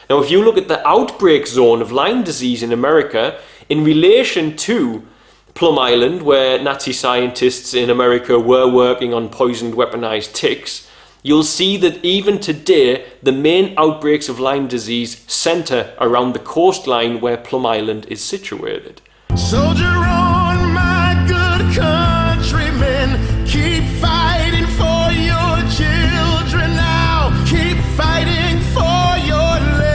Now, if you look at the outbreak zone of Lyme disease in America in relation to Plum Island, where Nazi scientists in America were working on poisoned weaponized ticks, you'll see that even today, the main outbreaks of Lyme disease center around the coastline where Plum Island is situated. Soldier on, my good countrymen, keep fighting for your children now, keep fighting for your land.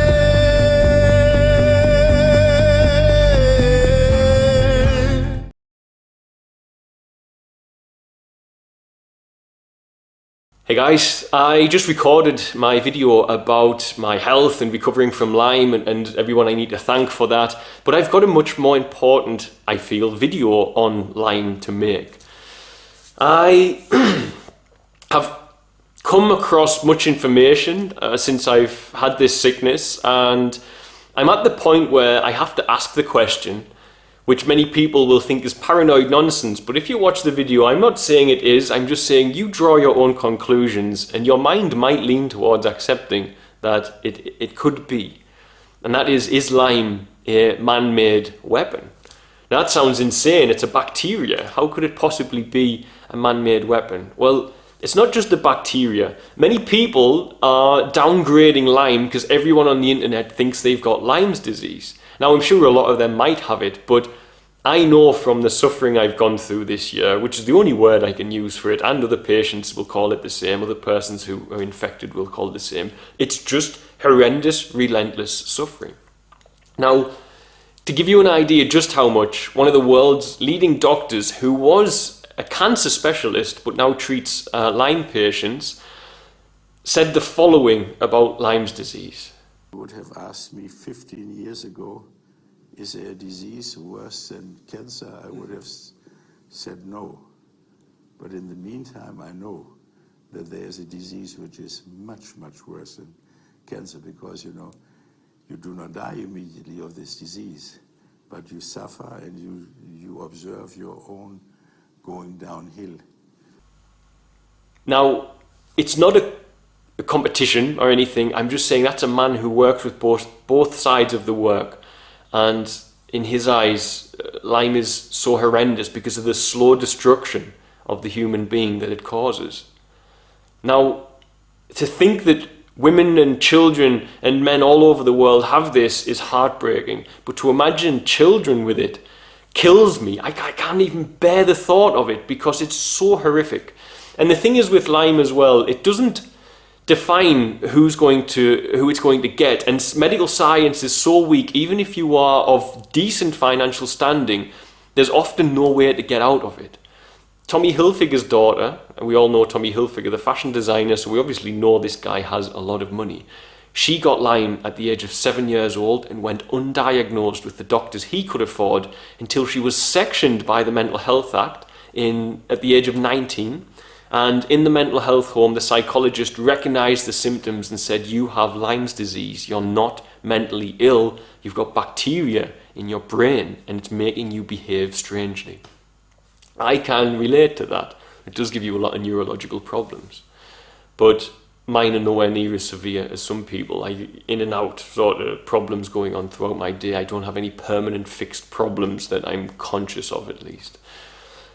Hey guys, I just recorded my video about my health and recovering from Lyme and everyone I need to thank for that, but I've got a much more important, I feel, video on Lyme to make. I have come across much information since I've had this sickness, and I'm at the point where I have to ask the question, which many people will think is paranoid nonsense, but if you watch the video, I'm not saying it is, I'm just saying you draw your own conclusions, and your mind might lean towards accepting that it could be. And that is Lyme a man-made weapon? Now that sounds insane, it's a bacteria. How could it possibly be a man-made weapon? Well, it's not just the bacteria. Many people are downgrading Lyme because everyone on the internet thinks they've got Lyme disease. Now, I'm sure a lot of them might have it, but I know from the suffering I've gone through this year, which is the only word I can use for it, and other patients will call it the same, other persons who are infected will call it the same. It's just horrendous, relentless suffering. Now, to give you an idea just how much, one of the world's leading doctors, who was a cancer specialist but now treats Lyme patients, said the following about Lyme's disease. Would have asked me 15 years ago, is there a disease worse than cancer? I would have said no. But in the meantime, I know that there is a disease which is much, much worse than cancer, because, you know, you do not die immediately of this disease, but you suffer and you observe your own going downhill. Now, it's not a competition or anything. I'm just saying that's a man who works with both sides of the work, and in his eyes Lyme is so horrendous because of the slow destruction of the human being that it causes. Now, to think that women and children and men all over the world have this is heartbreaking, but to imagine children with it kills me. I can't even bear the thought of it because it's so horrific. And the thing is with Lyme as well, it doesn't define who it's going to get, and medical science is so weak. Even if you are of decent financial standing, there's often no way to get out of it. Tommy Hilfiger's daughter, and we all know Tommy Hilfiger, the fashion designer, so we obviously know this guy has a lot of money. She got Lyme at the age of 7 years old and went undiagnosed with the doctors he could afford until she was sectioned by the Mental Health Act at the age of 19. And in the mental health home, the psychologist recognized the symptoms and said, you have Lyme's disease, you're not mentally ill, you've got bacteria in your brain and it's making you behave strangely. I can relate to that. It does give you a lot of neurological problems. But mine are nowhere near as severe as some people. In and out sort of problems going on throughout my day. I don't have any permanent fixed problems that I'm conscious of, at least.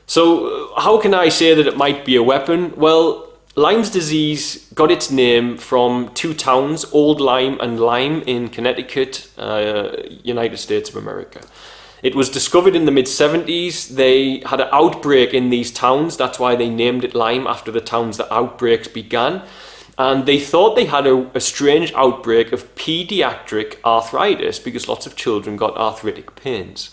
So how can I say that it might be a weapon? Well, Lyme's disease got its name from two towns, Old Lyme and Lyme in Connecticut, United States of America. It was discovered in the mid-70s. They had an outbreak in these towns. That's why they named it Lyme, after the towns that outbreaks began. And they thought they had a strange outbreak of pediatric arthritis because lots of children got arthritic pains.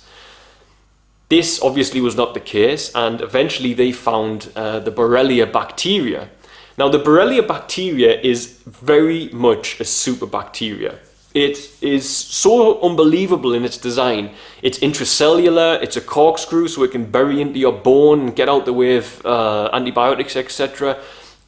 This obviously was not the case, and eventually they found the Borrelia Bacteria. Now, the Borrelia Bacteria is very much a super bacteria. It is so unbelievable in its design. It's intracellular, it's a corkscrew, so it can bury into your bone and get out the way of antibiotics, etc.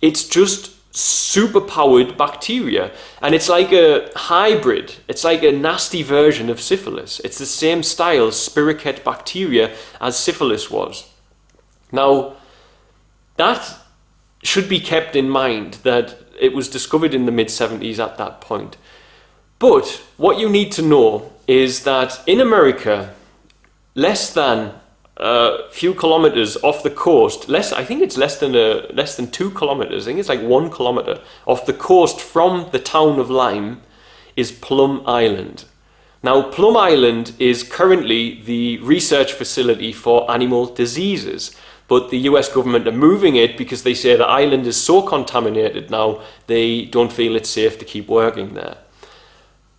It's just super powered bacteria, and it's like a hybrid. It's like a nasty version of syphilis. It's the same style, spirochete bacteria, as syphilis was. Now, that should be kept in mind, that it was discovered in the mid-70s at that point. But what you need to know is that in America, less than a few kilometers off the coast, I think it's less than 2 kilometers, I think it's like 1 kilometer off the coast from the town of Lyme is Plum Island. Now, Plum Island is currently the research facility for animal diseases, but the US government are moving it because they say the island is so contaminated now, they don't feel it's safe to keep working there.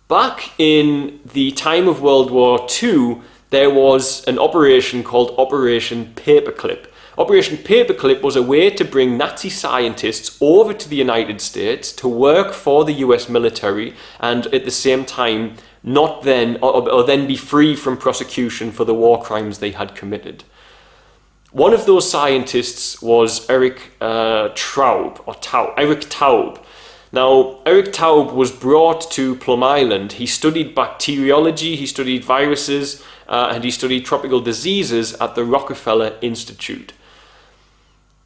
Back in the time of World War II, there was an operation called Operation Paperclip. Operation Paperclip was a way to bring Nazi scientists over to the United States to work for the US military and at the same time not then, or then be free from prosecution for the war crimes they had committed. One of those scientists was Eric Taub. Now, Eric Taub was brought to Plum Island. He studied bacteriology, he studied viruses, and he studied tropical diseases at the Rockefeller Institute.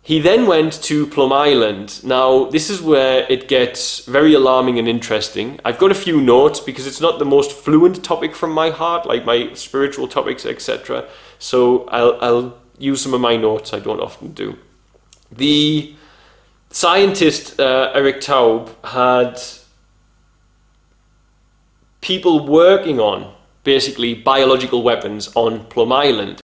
He then went to Plum Island. Now, this is where it gets very alarming and interesting. I've got a few notes because it's not the most fluent topic from my heart, like my spiritual topics, etc. So I'll use some of my notes. I don't often do. The scientist Eric Taub had people working on basically biological weapons on Plum Island.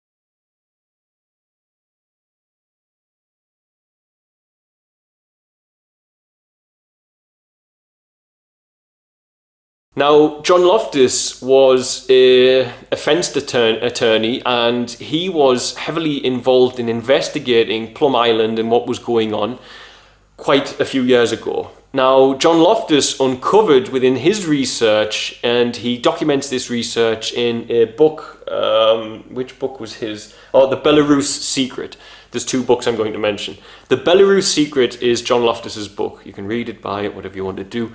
Now, John Loftus was a fenced attorney, and he was heavily involved in investigating Plum Island and what was going on quite a few years ago. Now, John Loftus uncovered within his research, and he documents this research in a book, which book was his? Oh, The Belarus Secret. There's 2 books I'm going to mention. The Belarus Secret is John Loftus's book. You can read it, buy it, whatever you want to do.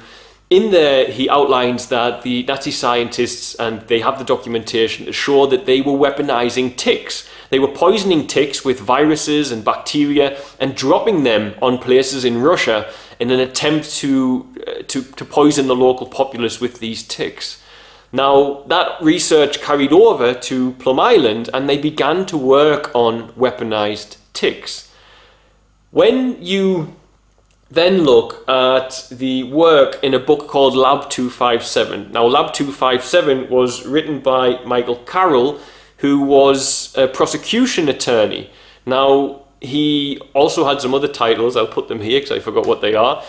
In there, he outlines that the Nazi scientists, and they have the documentation to show that they were weaponizing ticks. They were poisoning ticks with viruses and bacteria and dropping them on places in Russia in an attempt to poison the local populace with these ticks. Now, that research carried over to Plum Island, and they began to work on weaponized ticks. When you then look at the work in a book called Lab 257. Now, Lab 257 was written by Michael Carroll, who was a prosecution attorney. Now, he also had some other titles. I'll put them here because I forgot what they are.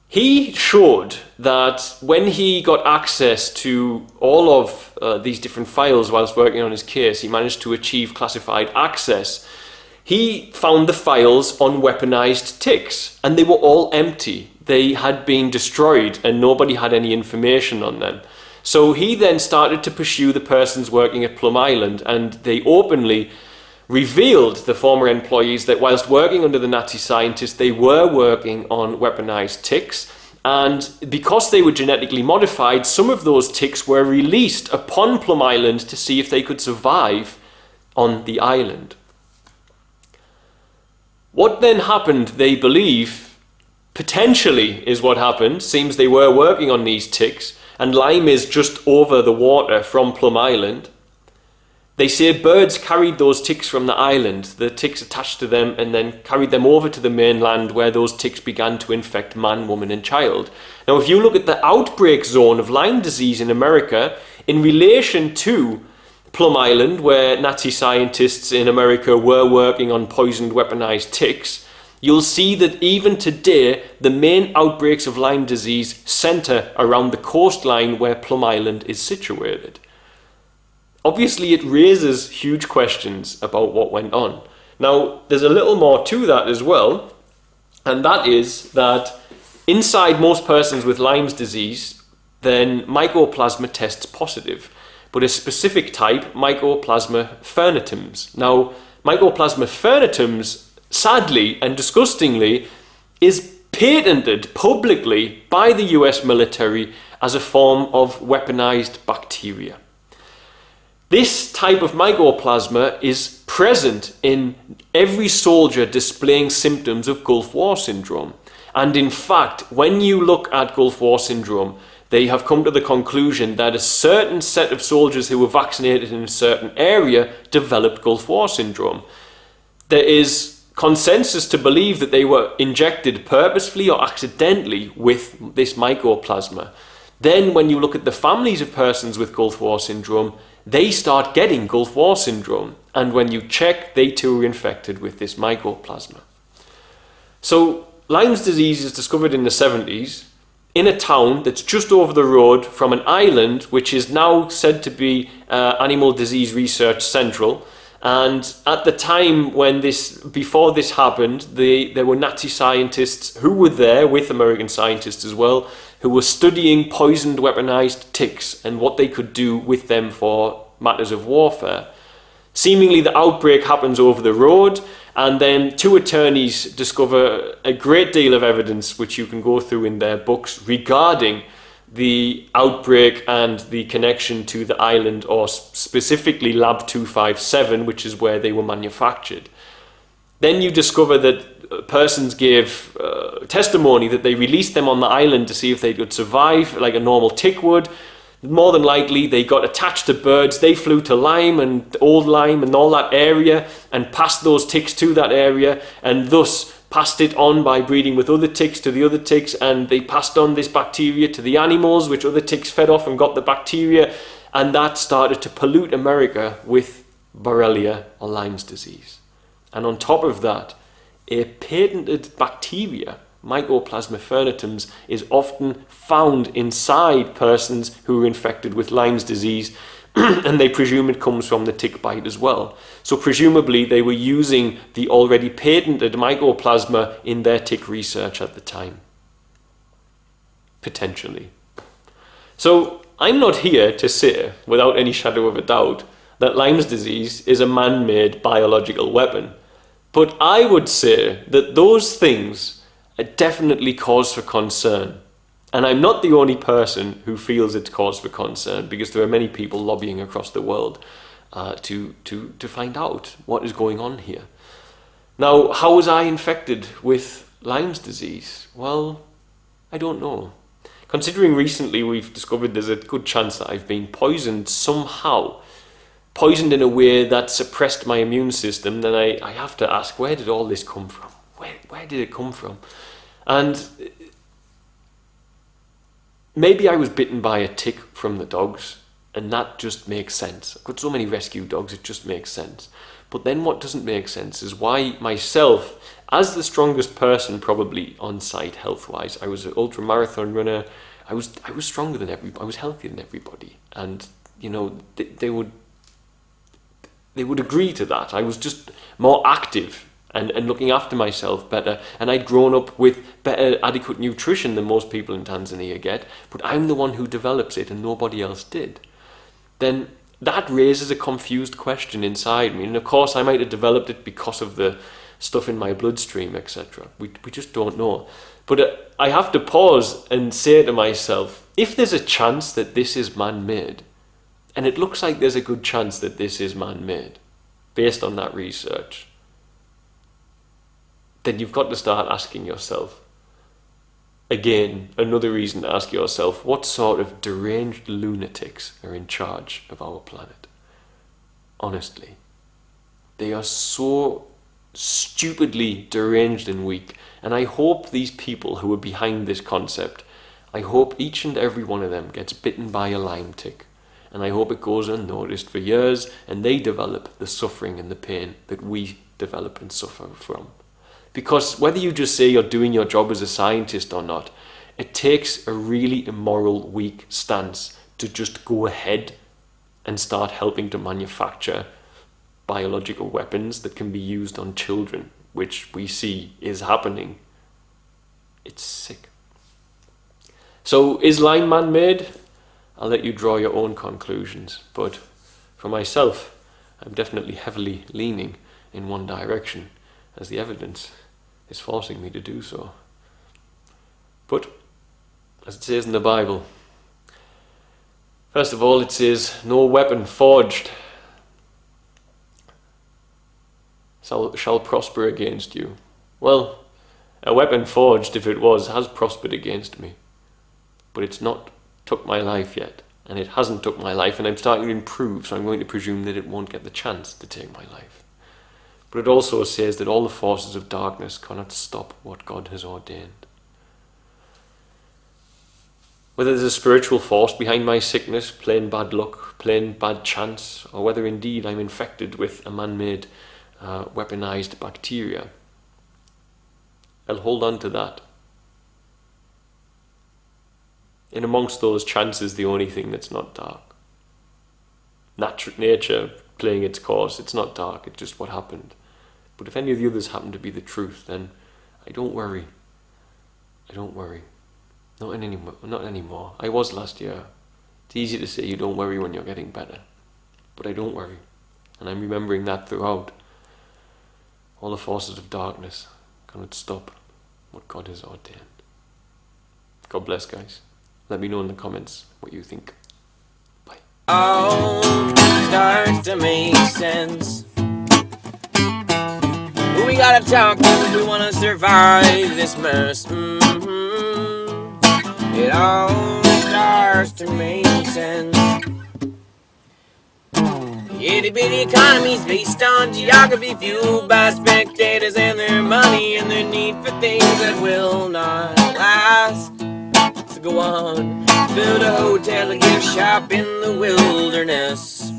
He showed that when he got access to all of these different files whilst working on his case, he managed to achieve classified access. He found the files on weaponized ticks, and they were all empty. They had been destroyed, and nobody had any information on them. So he then started to pursue the persons working at Plum Island, and they openly revealed, the former employees, that whilst working under the Nazi scientists, they were working on weaponized ticks. And because they were genetically modified, some of those ticks were released upon Plum Island to see if they could survive on the island. What then happened, they believe, potentially is what happened, seems they were working on these ticks, and Lyme is just over the water from Plum Island. They say birds carried those ticks from the island, the ticks attached to them, and then carried them over to the mainland where those ticks began to infect man, woman and child. Now, if you look at the outbreak zone of Lyme disease in America, in relation to Plum Island, where Nazi scientists in America were working on poisoned weaponized ticks, you'll see that even today, the main outbreaks of Lyme disease center around the coastline where Plum Island is situated. Obviously, it raises huge questions about what went on. Now, there's a little more to that as well, and that is that inside most persons with Lyme's disease, then mycoplasma tests positive, but a specific type, Mycoplasma fernitums. Now, Mycoplasma fernitums, sadly and disgustingly, is patented publicly by the US military as a form of weaponized bacteria. This type of mycoplasma is present in every soldier displaying symptoms of Gulf War syndrome. And in fact, when you look at Gulf War syndrome, they have come to the conclusion that a certain set of soldiers who were vaccinated in a certain area developed Gulf War syndrome. There is consensus to believe that they were injected purposefully or accidentally with this mycoplasma. Then when you look at the families of persons with Gulf War syndrome, they start getting Gulf War syndrome. And when you check, they too are infected with this mycoplasma. So Lyme disease is discovered in the 70s in a town that's just over the road from an island which is now said to be Animal Disease Research Central. And at the time before this happened, there were Nazi scientists who were there with American scientists as well, who were studying poisoned weaponized ticks and what they could do with them for matters of warfare. Seemingly the outbreak happens over the road, and then two attorneys discover a great deal of evidence which you can go through in their books regarding the outbreak and the connection to the island, or specifically Lab 257, which is where they were manufactured. Then you discover that persons gave testimony that they released them on the island to see if they could survive like a normal tick would. More than likely they got attached to birds. They flew to Lyme and Old Lyme and all that area and passed those ticks to that area, and thus passed it on by breeding with other ticks to the other ticks, and they passed on this bacteria to the animals, which other ticks fed off and got the bacteria, and that started to pollute America with Borrelia or Lyme disease. And on top of that, a patented bacteria, Mycoplasma fernitums, is often found inside persons who are infected with Lyme disease, and they presume it comes from the tick bite as well. So presumably they were using the already patented mycoplasma in their tick research at the time. Potentially. So I'm not here to say, without any shadow of a doubt, that Lyme disease is a man-made biological weapon. But I would say that those things are definitely cause for concern. And I'm not the only person who feels it's cause for concern, because there are many people lobbying across the world to find out what is going on here. Now, how was I infected with Lyme disease? Well, I don't know. Considering recently we've discovered there's a good chance that I've been poisoned somehow, poisoned in a way that suppressed my immune system, then I have to ask, where did all this come from? Where did it come from? And maybe I was bitten by a tick from the dogs, and that just makes sense. I've got so many rescue dogs, it just makes sense. But then what doesn't make sense is why myself, as the strongest person probably on site health-wise, I was an ultra-marathon runner, I was stronger than everybody, I was healthier than everybody. And, you know, they would agree to that. I was just more active and looking after myself better, and I'd grown up with better adequate nutrition than most people in Tanzania get, but I'm the one who develops it and nobody else did. Then that raises a confused question inside me, and of course I might have developed it because of the stuff in my bloodstream, etc. We just don't know. But I have to pause and say to myself, if there's a chance that this is man-made, and it looks like there's a good chance that this is man-made, based on that research, then you've got to start asking yourself, again, another reason to ask yourself, what sort of deranged lunatics are in charge of our planet? Honestly. They are so stupidly deranged and weak, and I hope these people who are behind this concept, I hope each and every one of them gets bitten by a Lyme tick, and I hope it goes unnoticed for years, and they develop the suffering and the pain that we develop and suffer from. Because whether you just say you're doing your job as a scientist or not, it takes a really immoral, weak stance to just go ahead and start helping to manufacture biological weapons that can be used on children, which we see is happening. It's sick. So is Lyme man-made? I'll let you draw your own conclusions, but for myself, I'm definitely heavily leaning in one direction, as the evidence is forcing me to do so. But, as it says in the Bible, first of all, it says, no weapon forged shall prosper against you. Well, a weapon forged, if it was, has prospered against me. But it's not took my life yet. And it hasn't took my life, and I'm starting to improve, so I'm going to presume that it won't get the chance to take my life. But it also says that all the forces of darkness cannot stop what God has ordained. Whether there's a spiritual force behind my sickness, plain bad luck, plain bad chance, or whether indeed I'm infected with a man-made, weaponized bacteria, I'll hold on to that. In amongst those chances, the only thing that's not dark. Nature playing its course, it's not dark, it's just what happened. But if any of the others happen to be the truth, then I don't worry. I don't worry. Not anymore. I was last year. It's easy to say you don't worry when you're getting better. But I don't worry. And I'm remembering that throughout. All the forces of darkness cannot stop what God has ordained. God bless, guys. Let me know in the comments what you think. Bye. All starts to make sense. We gotta talk if we wanna survive this mess. It all starts to make sense. Itty-bitty economy's based on geography, fueled by spectators and their money and their need for things that will not last. So go on, build a hotel, a gift shop in the wilderness,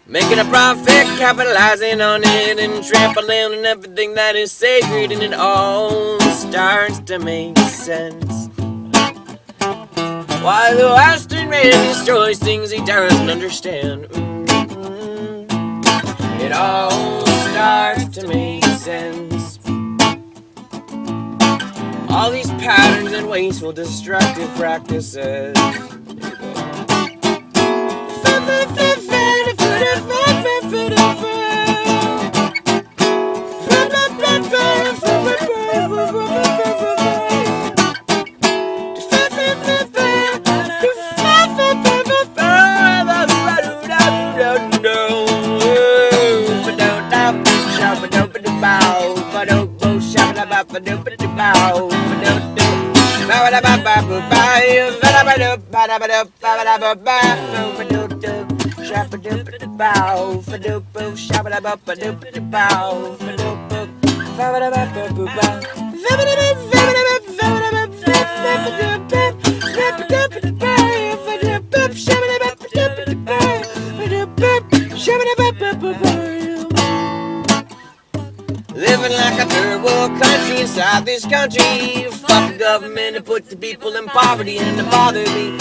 making a profit, capitalizing on it, and trampling on everything that is sacred, and it all starts to make sense. Why the Western man destroys things he doesn't understand. It all starts to make sense. All these patterns and wasteful, destructive practices. Living like a third world country inside this country. Fuck the government and put the people in poverty, and to bother me